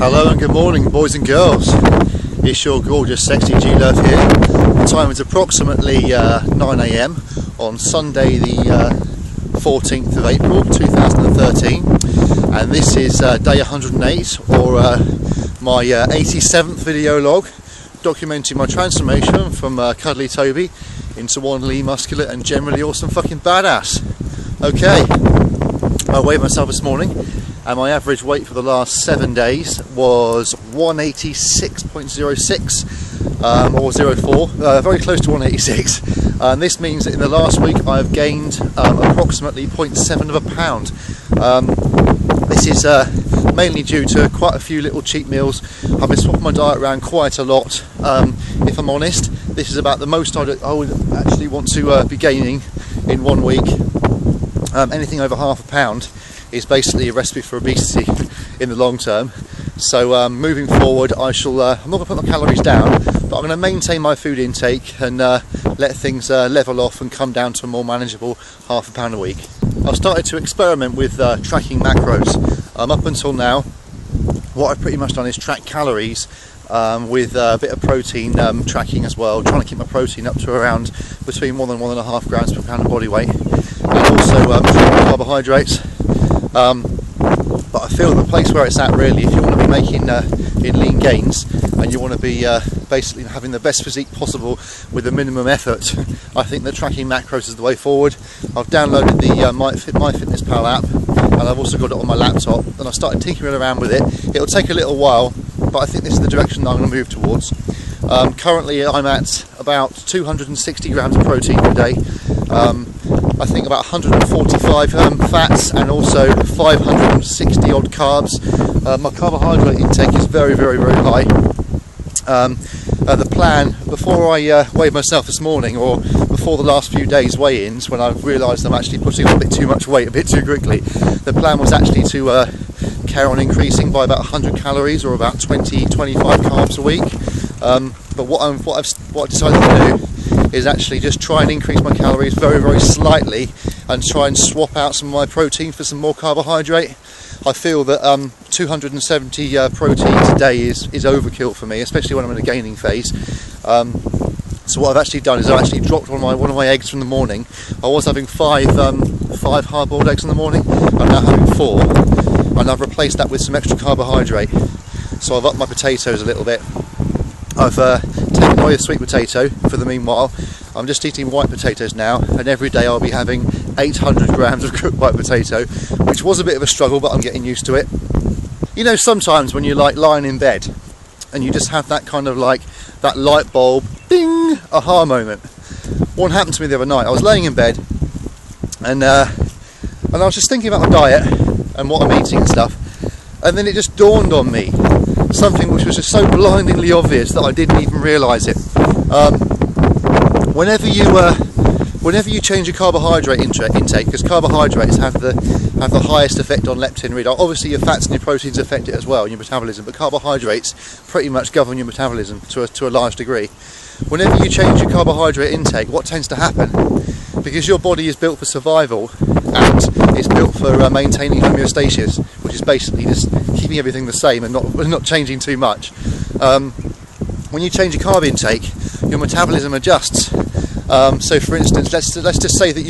Hello and good morning, boys and girls. It's your gorgeous sexy G-Love here. The time is approximately 9 AM on Sunday the 14th of April 2013, and this is day 108, or my 87th video log documenting my transformation from cuddly Toby into one lean, muscular and generally awesome fucking badass. Okay, I weighed myself this morning and my average weight for the last 7 days was 186.06 or 04, very close to 186. And this means that in the last week I've gained approximately 0.7 of a pound. This is mainly due to quite a few little cheat meals. I've been swapping my diet around quite a lot. If I'm honest, this is about the most I would actually want to be gaining in 1 week. Anything over half a pound is basically a recipe for obesity in the long term. So moving forward, I'm not going to put my calories down, but I'm going to maintain my food intake and let things level off and come down to a more manageable half a pound a week. I've started to experiment with tracking macros. Up until now, what I've pretty much done is track calories with a bit of protein tracking as well, trying to keep my protein up to around between 1 and 1.5 grams per pound of body weight, and also tracking carbohydrates. But I feel the place where it's at really, if you want to be making in lean gains and you want to be basically having the best physique possible with the minimum effort, I think that tracking macros is the way forward. I've downloaded the MyFitnessPal app, and I've also got it on my laptop, and I've started tinkering around with it. It'll take a little while, but I think this is the direction that I'm going to move towards. Currently I'm at about 260 grams of protein per day. I think about 145 fats and also 560 odd carbs. My carbohydrate intake is very high. The plan, before I weighed myself this morning, or before the last few days weigh-ins, when I realised I'm actually putting on a bit too much weight a bit too quickly, the plan was actually to carry on increasing by about 100 calories or about 20-25 carbs a week. But what I decided to do is actually just try and increase my calories very slightly and try and swap out some of my protein for some more carbohydrate. I feel that 270 proteins a day is overkill for me, especially when I'm in a gaining phase. So what I've actually done is I've actually dropped one of my eggs from the morning. I was having five hard-boiled eggs in the morning. I'm now having 4, and I've replaced that with some extra carbohydrate. So I've upped my potatoes a little bit. I've taken away the sweet potato for the meanwhile. I'm just eating white potatoes now, and every day I'll be having 800 grams of cooked white potato, which was a bit of a struggle, but I'm getting used to it. You know, sometimes when you're like lying in bed and you just have that kind of like that light bulb ding aha moment. One happened to me the other night. I was laying in bed and I was just thinking about my diet and what I'm eating and stuff, and then it just dawned on me something which was just so blindingly obvious that I didn't even realise it. Whenever you change your carbohydrate intake, because carbohydrates have the highest effect on leptin readout. Obviously your fats and your proteins affect it as well, and your metabolism, but carbohydrates pretty much govern your metabolism to a large degree. Whenever you change your carbohydrate intake, what tends to happen, because your body is built for survival and it's built for maintaining homeostasis, which is basically just keeping everything the same and not changing too much. When you change your carb intake, your metabolism adjusts. So for instance, let's just say that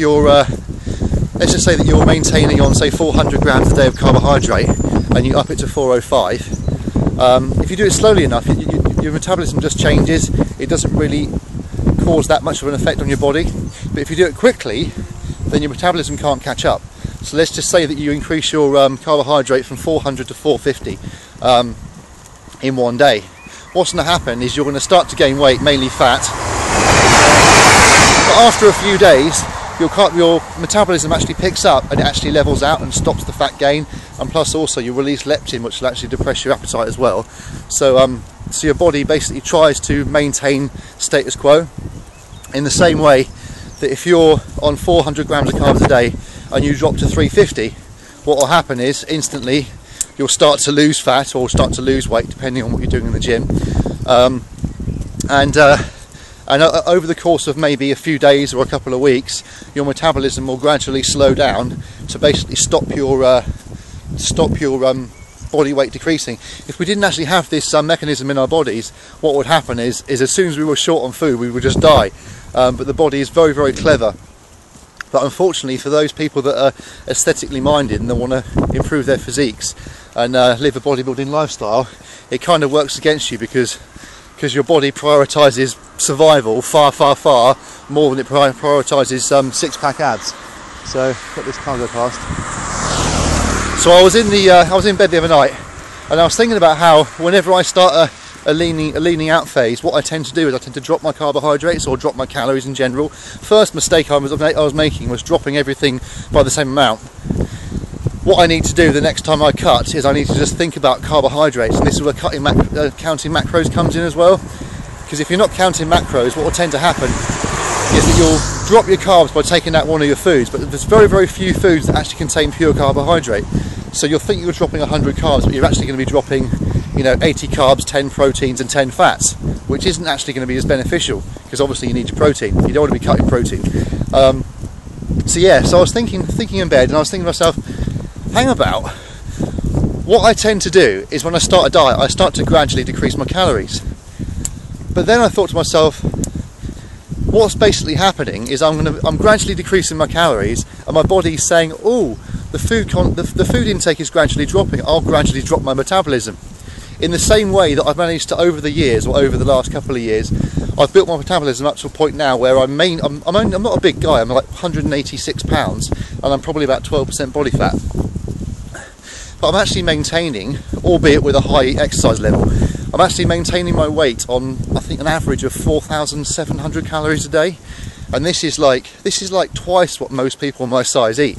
you're maintaining on, say, 400 grams a day of carbohydrate, and you up it to 405. If you do it slowly enough, your metabolism just changes. It doesn't really cause that much of an effect on your body. But if you do it quickly, then your metabolism can't catch up. So let's just say that you increase your carbohydrate from 400 to 450 in 1 day. What's going to happen is you're going to start to gain weight, mainly fat. But after a few days, your metabolism actually picks up and it actually levels out and stops the fat gain, and plus also you release leptin, which will actually depress your appetite as well. So your body basically tries to maintain status quo, in the same way that if you're on 400 grams of carbs a day and you drop to 350, what will happen is instantly you'll start to lose fat or start to lose weight, depending on what you're doing in the gym. And over the course of maybe a few days or a couple of weeks, your metabolism will gradually slow down to basically stop your body weight decreasing. If we didn't actually have this mechanism in our bodies, what would happen is as soon as we were short on food, we would just die. But the body is very, very clever. But unfortunately, for those people that are aesthetically minded and they want to improve their physiques and live a bodybuilding lifestyle, it kind of works against you because your body prioritises survival far, far, far more than it prioritises six-pack abs. So, got this car go past. So I was in bed the other night, and I was thinking about how whenever I start a leaning out phase, what I tend to do is I tend to drop my carbohydrates or drop my calories in general. First mistake I was making was dropping everything by the same amount. What I need to do the next time I cut is I need to just think about carbohydrates, and this is where counting macros comes in as well. Because if you're not counting macros, what will tend to happen is that you'll drop your carbs by taking out one of your foods, but there's very, very few foods that actually contain pure carbohydrate. So you'll think you're dropping 100 carbs, but you're actually going to be dropping, you know, 80 carbs, 10 proteins and 10 fats, which isn't actually going to be as beneficial, because obviously you need your protein. You don't want to be cutting protein. So yeah, so I was thinking in bed, and I was thinking to myself, hang about, what I tend to do is when I start a diet, I start to gradually decrease my calories. But then I thought to myself, what's basically happening is I'm gradually decreasing my calories, and my body's saying, oh, the food intake is gradually dropping, I'll gradually drop my metabolism. In the same way that I've managed to, over the years, or over the last couple of years, I've built my metabolism up to a point now where I'm not a big guy, I'm like 186 pounds, and I'm probably about 12% body fat. But I'm actually maintaining, albeit with a high exercise level, I'm actually maintaining my weight on, I think, an average of 4,700 calories a day, and this is like twice what most people my size eat.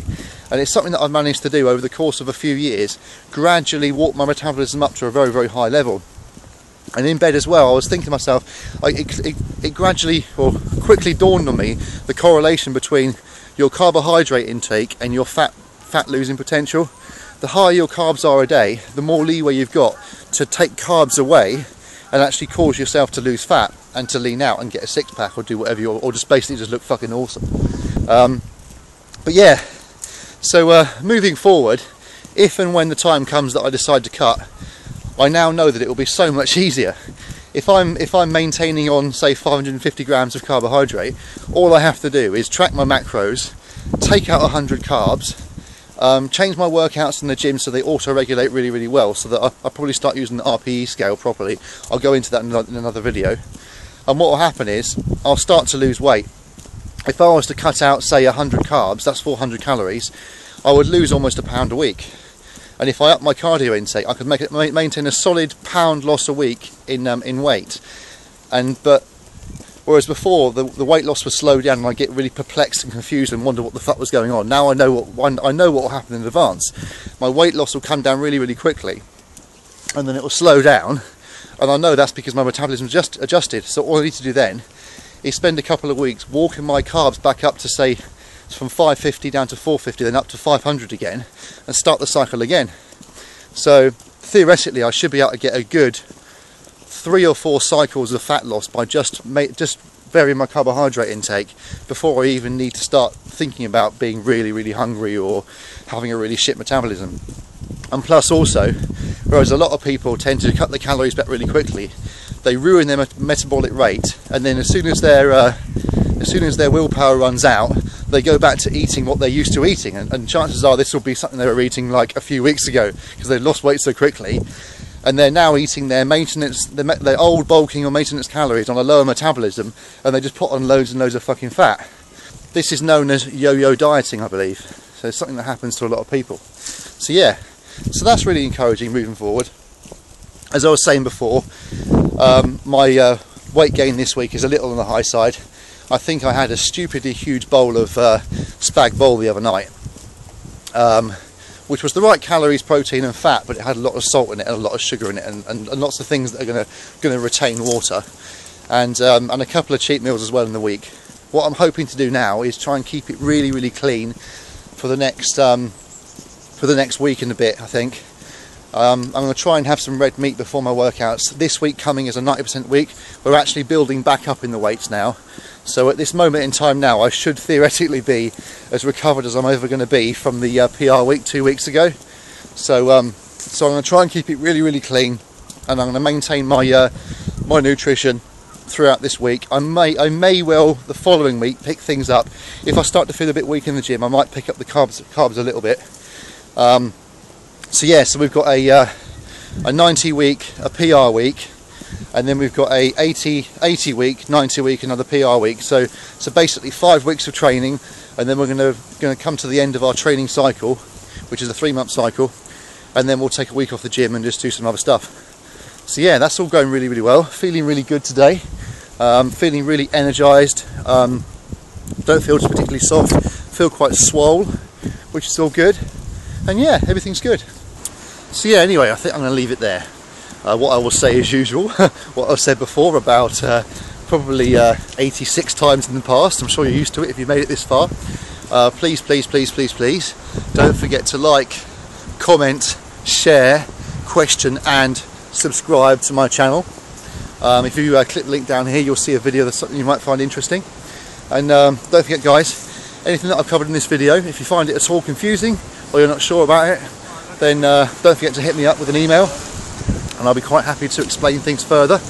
And it's something that I've managed to do over the course of a few years, gradually walk my metabolism up to a very, very high level. And in bed as well, I was thinking to myself, it gradually or quickly dawned on me the correlation between your carbohydrate intake and your fat losing potential. The higher your carbs are a day, the more leeway you've got to take carbs away and actually cause yourself to lose fat and to lean out and get a six-pack or do whatever or just basically just look fucking awesome. But yeah, so moving forward, if and when the time comes that I decide to cut, I now know that it will be so much easier. If I'm maintaining on, say, 550 grams of carbohydrate, all I have to do is track my macros, take out 100 carbs, change my workouts in the gym so they auto-regulate really, really well, so that I'll probably start using the RPE scale properly. I'll go into that in another video. And what will happen is, I'll start to lose weight. If I was to cut out, say, 100 carbs, that's 400 calories, I would lose almost a pound a week. And if I up my cardio intake, I could maintain a solid pound loss a week in weight. But whereas before the weight loss was slowed down and I get really perplexed and confused and wonder what the fuck was going on. Now I know what will happen in advance. My weight loss will come down really, really quickly, and then it will slow down, and I know that's because my metabolism is just adjusted. So all I need to do then is spend a couple of weeks walking my carbs back up to, say, from 550 down to 450, then up to 500 again, and start the cycle again. So theoretically I should be able to get a good 3 or 4 cycles of fat loss by just varying my carbohydrate intake before I even need to start thinking about being really, really hungry or having a really shit metabolism. And plus also, whereas a lot of people tend to cut the calories back really quickly, they ruin their metabolic rate, and then as soon as their willpower runs out, they go back to eating what they're used to eating, and chances are this will be something they were eating like a few weeks ago because they lost weight so quickly, and they're now eating their old bulking or maintenance calories on a lower metabolism, and they just put on loads and loads of fucking fat. This is known as yo-yo dieting, I believe. So it's something that happens to a lot of people. So yeah, so that's really encouraging moving forward. As I was saying before, my weight gain this week is a little on the high side. I think I had a stupidly huge bowl of spag bol the other night, which was the right calories, protein and fat, but it had a lot of salt in it and a lot of sugar in it, and lots of things that are going to retain water, and a couple of cheat meals as well in the week. What I'm hoping to do now is try and keep it really, really clean for the next week and a bit. I think I'm going to try and have some red meat before my workouts. This week coming is a 90% week. We're actually building back up in the weights now. So at this moment in time now, I should theoretically be as recovered as I'm ever going to be from the PR week 2 weeks ago. So So I'm going to try and keep it really, really clean, and I'm going to maintain my my nutrition throughout this week. I may well the following week pick things up. If I start to feel a bit weak in the gym, I might pick up the carbs a little bit. So yeah, so we've got a 90 week, a PR week, and then we've got a 80 week, 90 week, another PR week. So basically 5 weeks of training, and then we're going to come to the end of our training cycle, which is a 3-month cycle, and then we'll take a week off the gym and just do some other stuff. So yeah, that's all going really, really well. Feeling really good today. Feeling really energized. Don't feel particularly soft. Feel quite swole, which is all good. And yeah, everything's good. So yeah, anyway, I think I'm going to leave it there. What I will say as usual, what I've said before about probably 86 times in the past. I'm sure you're used to it if you've made it this far. Please, please, please, please, please, don't forget to like, comment, share, question and subscribe to my channel. If you click the link down here, you'll see a video that's something you might find interesting. And don't forget guys, anything that I've covered in this video, if you find it at all confusing or you're not sure about it, then don't forget to hit me up with an email, and I'll be quite happy to explain things further.